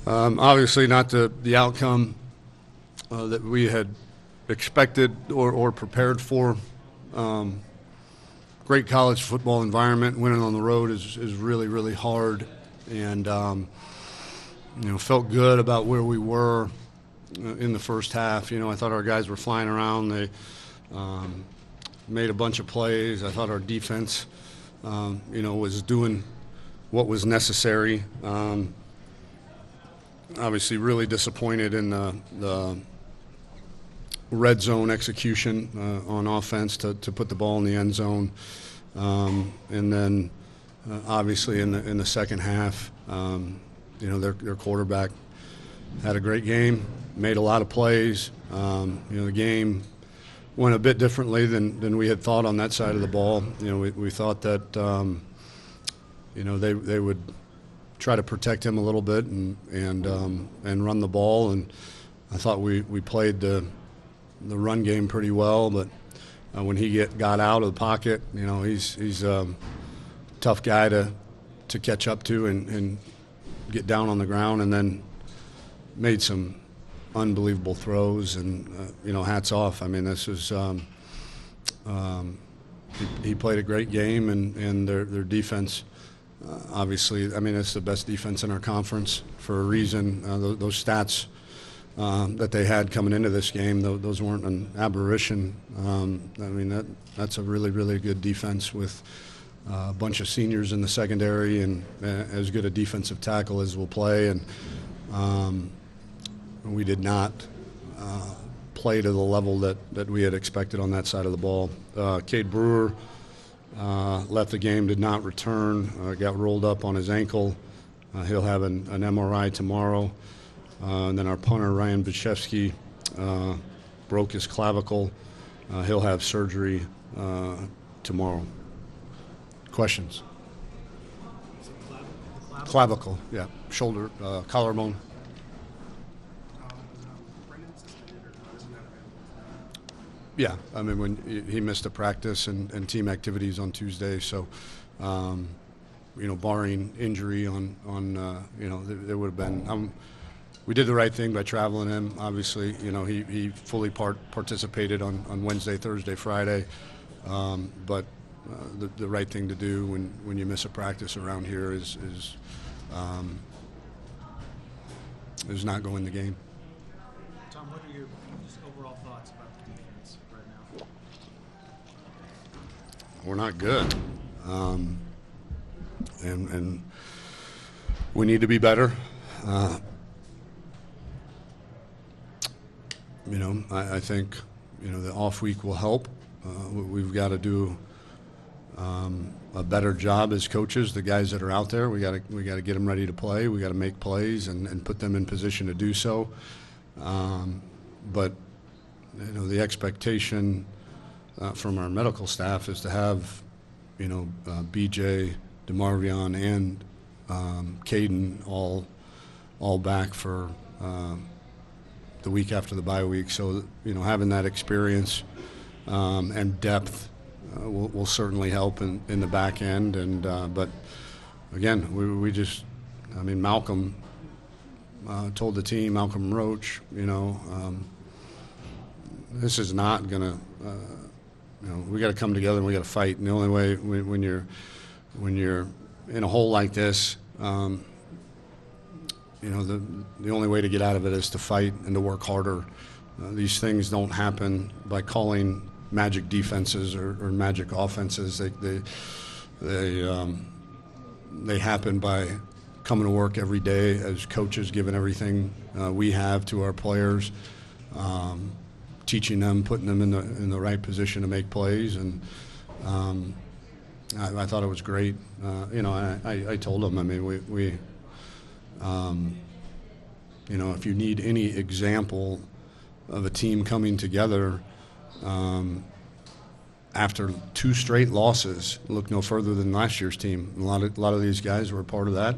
Obviously not the outcome that we had expected or prepared for. Great college football environment. Winning on the road is really, really hard. And, felt good about where we were in the first half. I thought our guys were flying around. They made a bunch of plays. I thought our defense, was doing what was necessary. Obviously really disappointed in the red zone execution on offense to put the ball in the end zone. And then obviously in the second half, their quarterback had a great game, made a lot of plays. The game went a bit differently than we had thought on that side of the ball. We thought that, they would try to protect him a little bit and run the ball. And I thought we played the run game pretty well, but when he got out of the pocket, he's a tough guy to catch up to and get down on the ground, and then made some unbelievable throws. And hats off. I mean, this is he played a great game, and their defense. Obviously, I mean, it's the best defense in our conference for a reason. Those stats that they had coming into this game, those weren't an aberration. I mean, that's a really, really good defense with a bunch of seniors in the secondary and as good a defensive tackle as we'll play. And we did not play to the level that we had expected on that side of the ball. Cade Brewer left the game, did not return, got rolled up on his ankle. He'll have an MRI tomorrow. And then our punter, Ryan Bichevsky, broke his clavicle. He'll have surgery tomorrow. Questions? Clavicle, yeah. Shoulder, collarbone. Yeah, I mean, when he missed a practice and team activities on Tuesday, so barring injury there would have been. We did the right thing by traveling him. Obviously, he fully participated on Wednesday, Thursday, Friday, but the right thing to do when you miss a practice around here is not go in the game. Tom, what are your just overall thoughts about the defense right now? We're not good, and we need to be better. I think the off week will help. We've got to do a better job as coaches. The guys that are out there, we got to get them ready to play. We got to make plays and put them in position to do so. But the expectation from our medical staff is to have BJ, DeMarvion, and Caden all back for the week after the bye week. So having that experience and depth will certainly help in the back end. And but again, we just, Malcolm told the team, Malcolm Roach, this is not gonna, we got to come together and we got to fight. And the only way when you're in a hole like this, the only way to get out of it is to fight and to work harder. These things don't happen by calling magic defenses or magic offenses. They happen by coming to work every day as coaches, giving everything we have to our players, teaching them, putting them in the right position to make plays. And I thought it was great. I told them, if you need any example of a team coming together after 2 straight losses, look no further than last year's team. A lot of these guys were a part of that.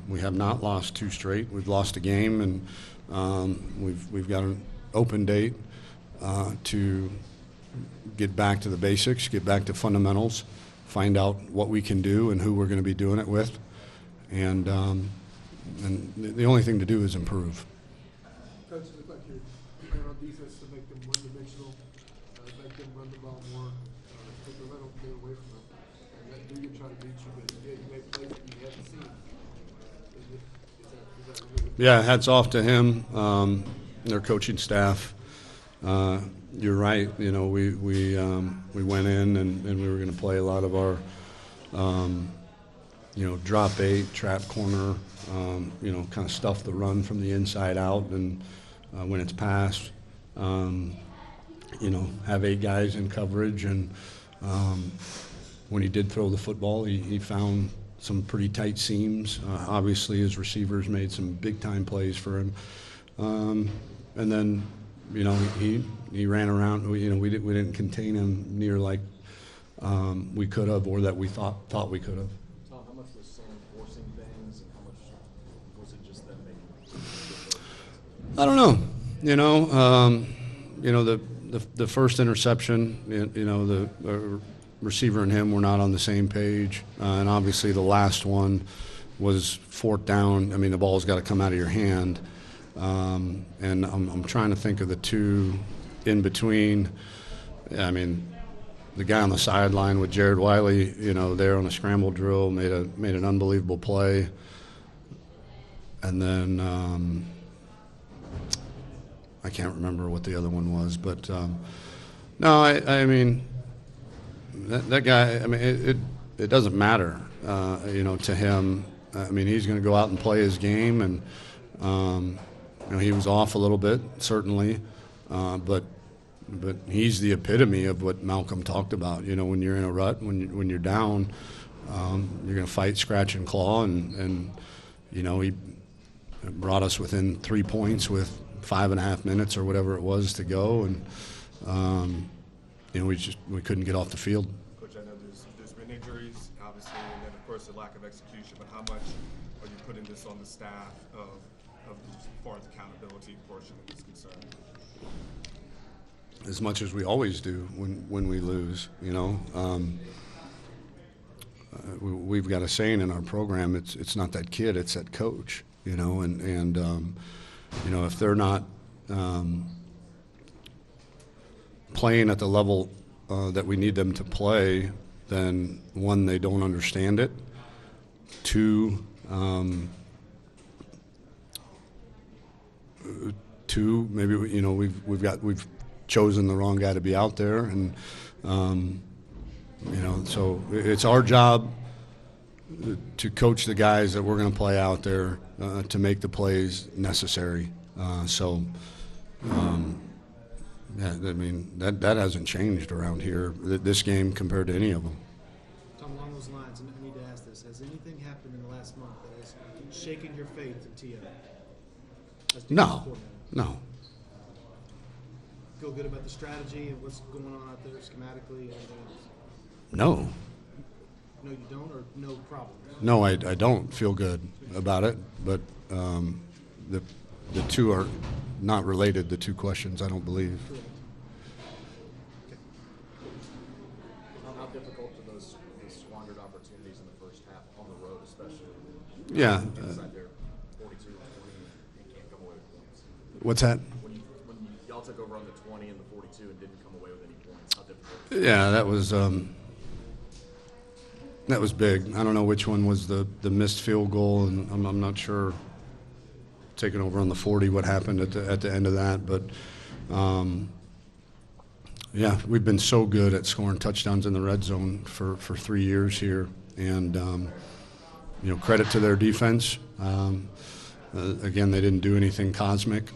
We have not lost 2 straight. We've lost a game, and we've got an open date to get back to the basics, get back to fundamentals, find out what we can do and who we're going to be doing it with. And and the only thing to do is improve. Coach, it looked like you're playing on defense to make them one-dimensional, make them run the ball more, take the run away from them. And that Dugan trying to beat you, but yeah, you made plays that you haven't seen. Is that really? Yeah, hats off to him, their coaching staff. You're right. You know, we went in and we were going to play a lot of our, drop eight, trap corner, kind of stuff the run from the inside out, and when it's passed, have 8 guys in coverage. And when he did throw the football, he found some pretty tight seams. Obviously, his receivers made some big-time plays for him. And then, he ran around. We didn't contain him near like we could have, or that we thought we could have. Tom, how much was Sam forcing things, and how much was it just them making? I don't know. The first interception, the receiver and him were not on the same page, and obviously the last one was 4th down. I mean, the ball's got to come out of your hand, and I'm trying to think of the two in between. I mean, the guy on the sideline with Jared Wiley, there on a scramble drill, made an unbelievable play, and then I can't remember what the other one was, but no, I mean, that guy. I mean, it doesn't matter, to him. I mean, he's going to go out and play his game, and he was off a little bit, certainly, but he's the epitome of what Malcolm talked about. When you're in a rut, when you're down, you're going to fight, scratch, and claw, and he brought us within 3 points with 5.5 minutes or whatever it was to go, and we couldn't get off the field. Coach, I know there's been injuries, obviously, and then of course the lack of execution. But how much are you putting this on the staff of as far as accountability portion is concerned? As much as we always do when we lose, we've got a saying in our program: it's not that kid, it's that coach. And if they're not playing at the level that we need them to play, then 1, they don't understand it. 2, maybe we've chosen the wrong guy to be out there, and so it's our job to coach the guys that we're going to play out there to make the plays necessary. Yeah, I mean, that hasn't changed around here, this game compared to any of them. Tom, along those lines, and I need to ask this, has anything happened in the last month that has shaken your faith in T.O.? No. Feel good about the strategy and what's going on out there schematically? And No. no, you don't, or no problem? No, I don't feel good about it, but the two are not related, the two questions, I don't believe. Correct. How difficult are those squandered opportunities in the first half on the road, especially? Yeah. Inside there, 42 and 20, and can't come away with points. What's that? When y'all took over on the 20 and the 42 and didn't come away with any points, how difficult? Yeah, that was big. I don't know which one was the missed field goal, and I'm not sure. Taking over on the 40, what happened at the end of that, but yeah, we've been so good at scoring touchdowns in the red zone for 3 years here, and credit to their defense. Again, they didn't do anything cosmic,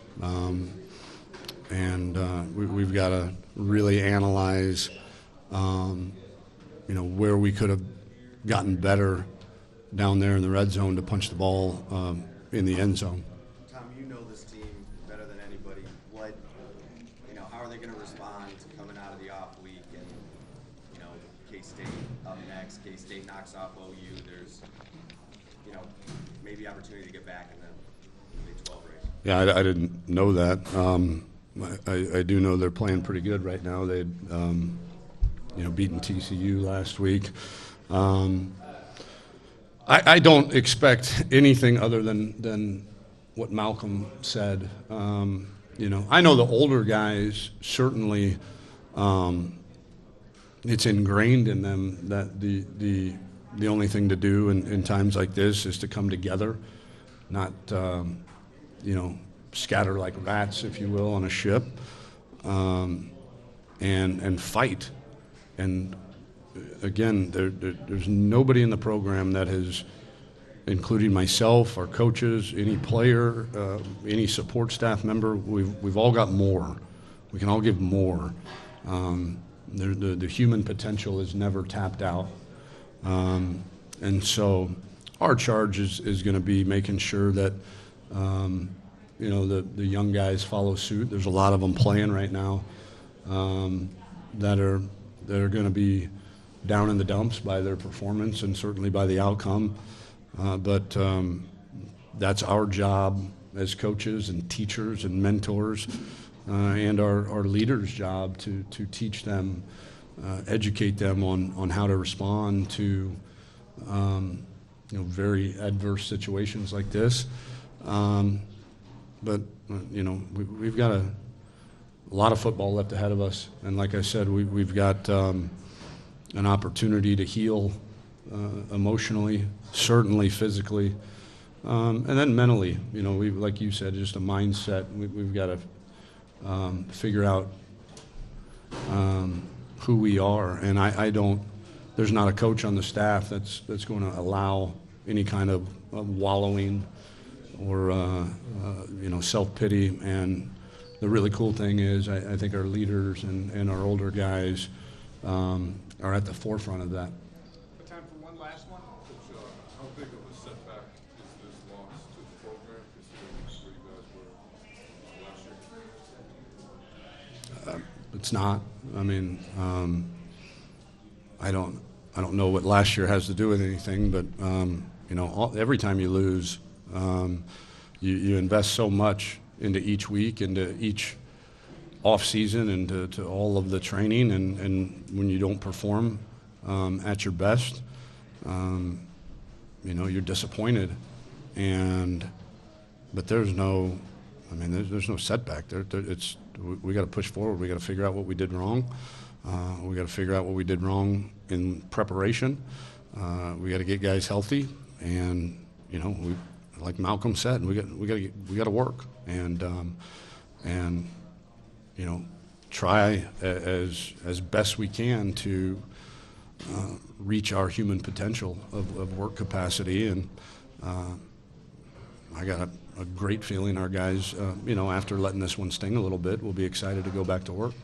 and we've got to really analyze where we could have gotten better down there in the red zone to punch the ball in the end zone. Tom, you know this team better than anybody. How are they going to respond coming out of the off week? And K-State up next. K-State knocks off OU. There's maybe opportunity to get back in the Big 12 race. Yeah, I didn't know that. I do know they're playing pretty good right now. They'd beaten TCU last week. I don't expect anything other than what Malcolm said. You know, I know the older guys certainly. It's ingrained in them that the only thing to do in times like this is to come together, not you know, scatter like rats, if you will, on a ship, and fight. And again, there's nobody in the program that has, including myself, our coaches, any player, any support staff member, we've all got more. We can all give more. The human potential is never tapped out. And so our charge is going to be making sure that, you know, the young guys follow suit. There's a lot of them playing right now that are going to be down in the dumps by their performance and certainly by the outcome. But that's our job as coaches and teachers and mentors, and our leaders' job to teach them, educate them on how to respond to you know, very adverse situations like this. But you know, we've got a lot of football left ahead of us, and like I said, we've got an opportunity to heal emotionally, certainly physically, and then mentally. You know, like you said, just a mindset. We've got to figure out who we are, and I don't. There's not a coach on the staff that's going to allow any kind of wallowing or you know, self-pity. And the really cool thing is, I think our leaders and our older guys are at the forefront of that. Time for one last one. Coach, how big of a setback is this loss to the program, considering where you guys were last year? It's not. I mean, I don't know what last year has to do with anything, but you know, every time you lose, you invest so much into each week, into each off season, and to all of the training, and when you don't perform at your best, you know, you're disappointed. But there's no, I mean, there's no setback. We got to push forward. We got to figure out what we did wrong. We got to figure out what we did wrong in preparation. We got to get guys healthy, and you know, like Malcolm said, we got to work and you know, try as best we can to reach our human potential of work capacity. And I got a great feeling our guys, you know, after letting this one sting a little bit, will be excited to go back to work.